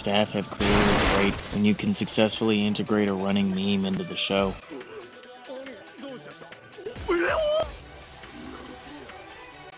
staff have created is great when you can successfully integrate a running meme into the show.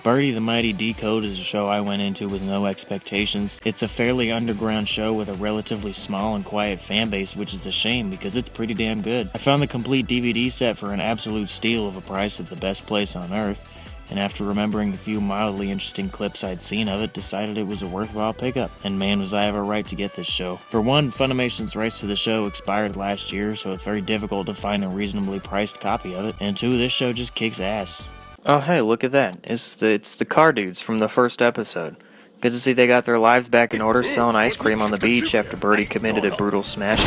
BIRDY the Mighty DECODE is a show I went into with no expectations. It's a fairly underground show with a relatively small and quiet fanbase, which is a shame because it's pretty damn good. I found the complete DVD set for an absolute steal of a price at the best place on earth, and after remembering the few mildly interesting clips I'd seen of it, decided it was a worthwhile pickup. And man, was I ever right to get this show. For one, Funimation's rights to the show expired last year, so it's very difficult to find a reasonably priced copy of it. And two, this show just kicks ass. Oh hey, look at that. It's the car dudes from the first episode. Good to see they got their lives back in order, selling ice cream on the beach after BIRDY committed a brutal smash.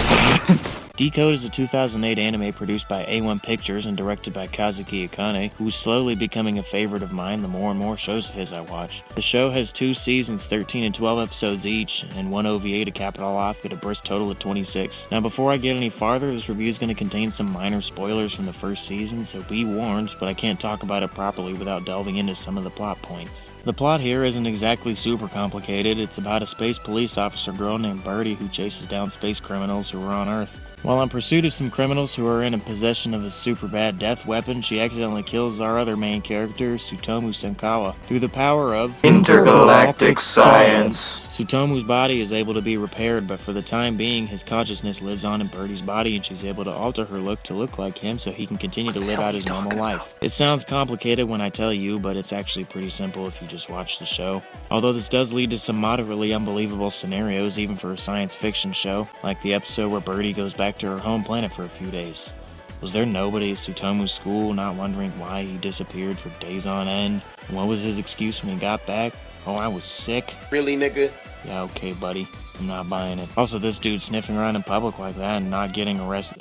DECODE is a 2008 anime produced by A1 Pictures and directed by Kazuki Akane, who's slowly becoming a favorite of mine the more and more shows of his I watch. The show has 2 seasons, 13 and 12 episodes each, and 1 OVA to cap it all off with a brisk total of 26. Now before I get any farther, this review is going to contain some minor spoilers from the first season, so be warned, but I can't talk about it properly without delving into some of the plot points. The plot here isn't exactly super complicated. It's about a space police officer girl named BIRDY who chases down space criminals who are on Earth. While in pursuit of some criminals who are in possession of a super bad death weapon, she accidentally kills our other main character, Tsutomu Senkawa, through the power of intergalactic science. Tsutomu's body is able to be repaired, but for the time being, his consciousness lives on in BIRDY's body and she's able to alter her look to look like him so he can continue to live out his normal life. It sounds complicated when I tell you, but it's actually pretty simple if you just watch the show. Although this does lead to some moderately unbelievable scenarios, even for a science fiction show, like the episode where BIRDY goes back to her home planet for a few days. Was there nobody at Tsutomu's school not wondering why he disappeared for days on end? And what was his excuse when he got back? Oh, I was sick? Really, nigga? Yeah, okay, buddy. I'm not buying it. Also, this dude sniffing around in public like that and not getting arrested.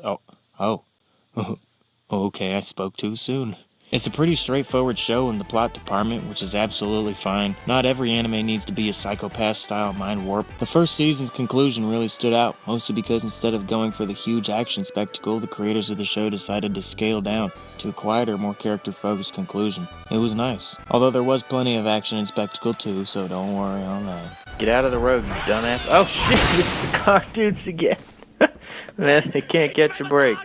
Oh. Okay, I spoke too soon. It's a pretty straightforward show in the plot department, which is absolutely fine. Not every anime needs to be a psychopath-style mind warp. The first season's conclusion really stood out, mostly because instead of going for the huge action spectacle, the creators of the show decided to scale down to a quieter, more character-focused conclusion. It was nice. Although there was plenty of action and spectacle too, so don't worry on that. Get out of the road, you dumbass. Oh shit, it's the car dudes again. Man, they can't catch a break.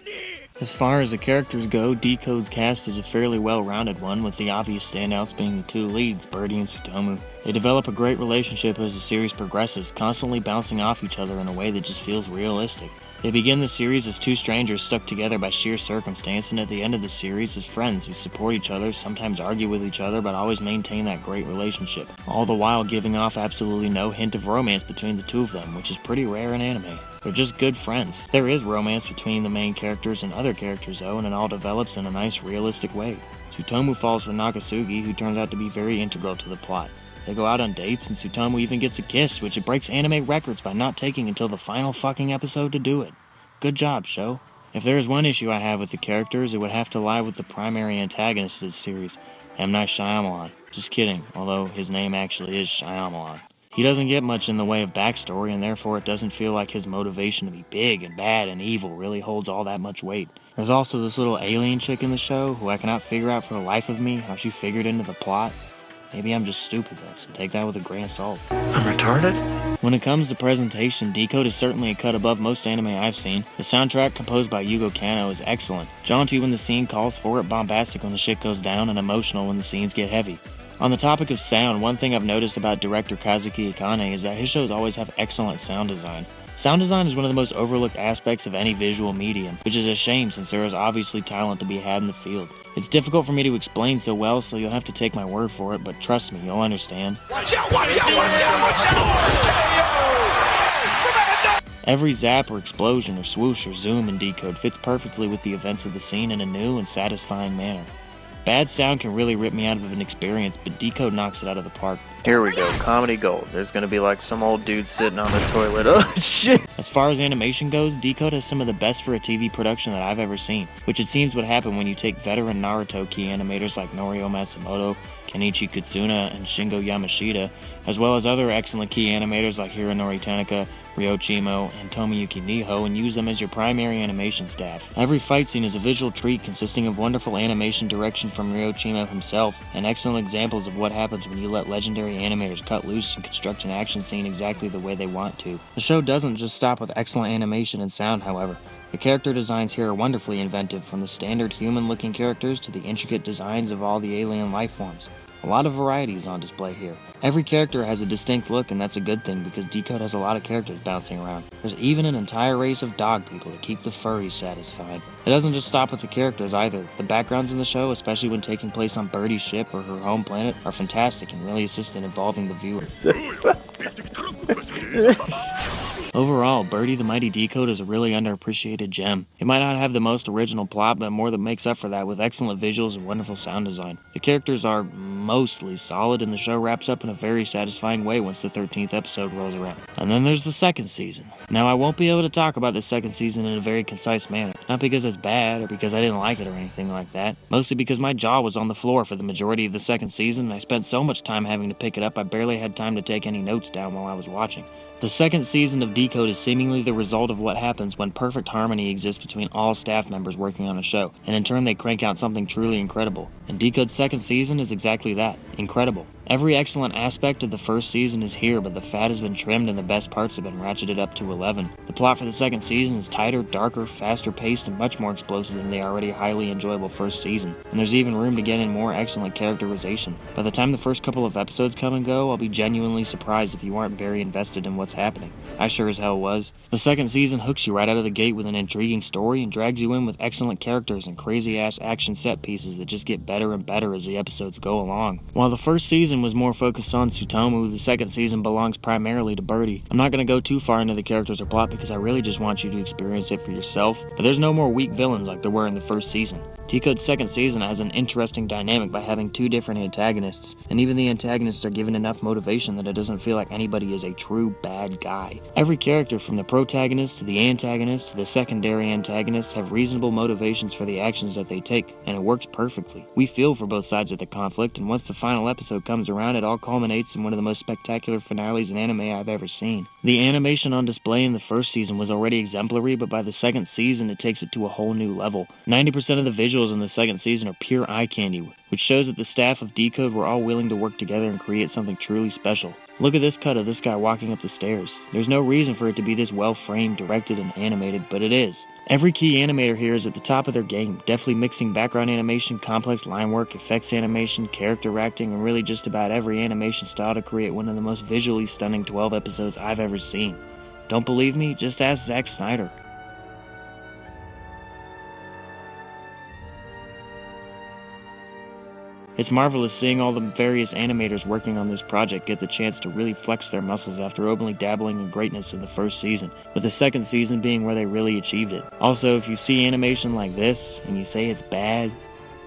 As far as the characters go, DECODE's cast is a fairly well-rounded one, with the obvious standouts being the 2 leads, BIRDY and Tsutomu. They develop a great relationship as the series progresses, constantly bouncing off each other in a way that just feels realistic. They begin the series as 2 strangers stuck together by sheer circumstance, and at the end of the series as friends who support each other, sometimes argue with each other, but always maintain that great relationship, all the while giving off absolutely no hint of romance between the 2 of them, which is pretty rare in anime. They're just good friends. There is romance between the main characters and other characters though, and it all develops in a nice, realistic way. Tsutomu falls for Nakasugi, who turns out to be very integral to the plot. They go out on dates, and Tsutomu even gets a kiss, which it breaks anime records by not taking until the final fucking episode to do it. Good job, show. If there is one issue I have with the characters, it would have to lie with the primary antagonist of the series, M. Night Shyamalan. Just kidding, although his name actually is Shyamalan. He doesn't get much in the way of backstory, and therefore it doesn't feel like his motivation to be big and bad and evil really holds all that much weight. There's also this little alien chick in the show, who I cannot figure out for the life of me how she figured into the plot. Maybe I'm just stupid though, so take that with a grain of salt. I'm retarded? When it comes to presentation, DECODE is certainly a cut above most anime I've seen. The soundtrack, composed by Yugo Kanno, is excellent. Jaunty when the scene calls for it, bombastic when the shit goes down, and emotional when the scenes get heavy. On the topic of sound, one thing I've noticed about director Kazuki Akane is that his shows always have excellent sound design. Sound design is one of the most overlooked aspects of any visual medium, which is a shame since there is obviously talent to be had in the field. It's difficult for me to explain so well, so you'll have to take my word for it, but trust me, you'll understand. Every zap or explosion or swoosh or zoom in DECODE fits perfectly with the events of the scene in a new and satisfying manner. Bad sound can really rip me out of an experience, but DECODE knocks it out of the park. Here we go, comedy gold. There's gonna be like some old dude sitting on the toilet. Oh shit! As far as animation goes, DECODE has some of the best for a TV production that I've ever seen, which it seems would happen when you take veteran Naruto key animators like Norio Matsumoto, Kenichi Kutsuna, and Shingo Yamashita, as well as other excellent key animators like Hironori Tanaka, Ryochimo, and Tomiyuki Niho and use them as your primary animation staff. Every fight scene is a visual treat consisting of wonderful animation direction from Ryochimo himself, and excellent examples of what happens when you let legendary animators cut loose and construct an action scene exactly the way they want to. The show doesn't just stop with excellent animation and sound, however. The character designs here are wonderfully inventive, from the standard human-looking characters to the intricate designs of all the alien life forms. A lot of variety is on display here. Every character has a distinct look, and that's a good thing because DECODE has a lot of characters bouncing around. There's even an entire race of dog people to keep the furries satisfied. It doesn't just stop with the characters either. The backgrounds in the show, especially when taking place on Birdie's ship or her home planet, are fantastic and really assist in involving the viewer. Overall, Birdie the Mighty DECODE is a really underappreciated gem. It might not have the most original plot, but more than makes up for that with excellent visuals and wonderful sound design. The characters are mostly solid, and the show wraps up in a very satisfying way once the 13th episode rolls around. And then there's the second season. Now, I won't be able to talk about the second season in a very concise manner, not because it's bad or because I didn't like it or anything like that, mostly because my jaw was on the floor for the majority of the second season, and I spent so much time having to pick it up I barely had time to take any notes down while I was watching. The second season of DECODE is seemingly the result of what happens when perfect harmony exists between all staff members working on a show, and in turn they crank out something truly incredible. And DECODE's second season is exactly that, incredible. Every excellent aspect of the first season is here, but the fat has been trimmed and the best parts have been ratcheted up to 11. The plot for the second season is tighter, darker, faster paced, and much more explosive than the already highly enjoyable first season, and there's even room to get in more excellent characterization. By the time the first couple of episodes come and go, I'll be genuinely surprised if you aren't very invested in what's happening. I sure as hell was. The second season hooks you right out of the gate with an intriguing story and drags you in with excellent characters and crazy-ass action set pieces that just get better and better as the episodes go along. While the first season was more focused on Tsutomu, the second season belongs primarily to Birdie. I'm not going to go too far into the characters or plot because I really just want you to experience it for yourself, but there's no more weak villains like there were in the first season. DECODE's second season has an interesting dynamic by having two different antagonists, and even the antagonists are given enough motivation that it doesn't feel like anybody is a true bad guy. Every character from the protagonist to the antagonist to the secondary antagonists have reasonable motivations for the actions that they take, and it works perfectly. We feel for both sides of the conflict, and once the final episode comes around, it all culminates in one of the most spectacular finales in anime I've ever seen. The animation on display in the first season was already exemplary, but by the second season it takes it to a whole new level. 90% of the visuals in the second season are pure eye candy, which shows that the staff of DECODE were all willing to work together and create something truly special. Look at this cut of this guy walking up the stairs. There's no reason for it to be this well framed, directed, and animated, but it is. Every key animator here is at the top of their game, deftly mixing background animation, complex line work, effects animation, character acting, and really just about every animation style to create one of the most visually stunning 12 episodes I've ever seen. Don't believe me? Just ask Zack Snyder. It's marvelous seeing all the various animators working on this project get the chance to really flex their muscles after openly dabbling in greatness in the first season, with the second season being where they really achieved it. Also, if you see animation like this, and you say it's bad,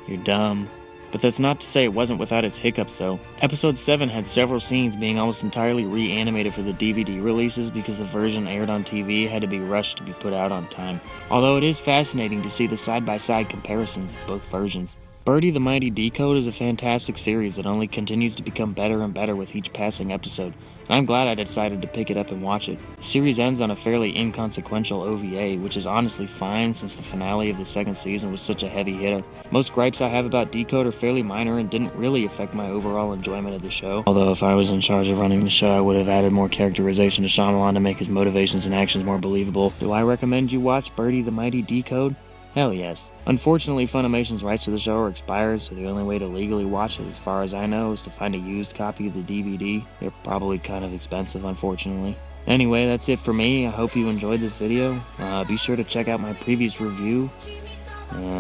you're dumb. But that's not to say it wasn't without its hiccups though. Episode 7 had several scenes being almost entirely re-animated for the DVD releases because the version aired on TV had to be rushed to be put out on time. Although it is fascinating to see the side-by-side comparisons of both versions. Birdie the Mighty DECODE is a fantastic series that only continues to become better and better with each passing episode, and I'm glad I decided to pick it up and watch it. The series ends on a fairly inconsequential OVA, which is honestly fine since the finale of the second season was such a heavy hitter. Most gripes I have about DECODE are fairly minor and didn't really affect my overall enjoyment of the show. Although if I was in charge of running the show, I would have added more characterization to Shyamalan to make his motivations and actions more believable. Do I recommend you watch Birdie the Mighty DECODE? Hell yes. Unfortunately, Funimation's rights to the show are expired, so the only way to legally watch it, as far as I know, is to find a used copy of the DVD. They're probably kind of expensive, unfortunately. Anyway, that's it for me. I hope you enjoyed this video. Be sure to check out my previous review.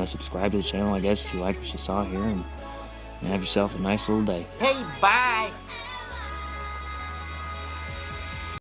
Subscribe to the channel, I guess, if you like what you saw here, and have yourself a nice little day. Hey, bye!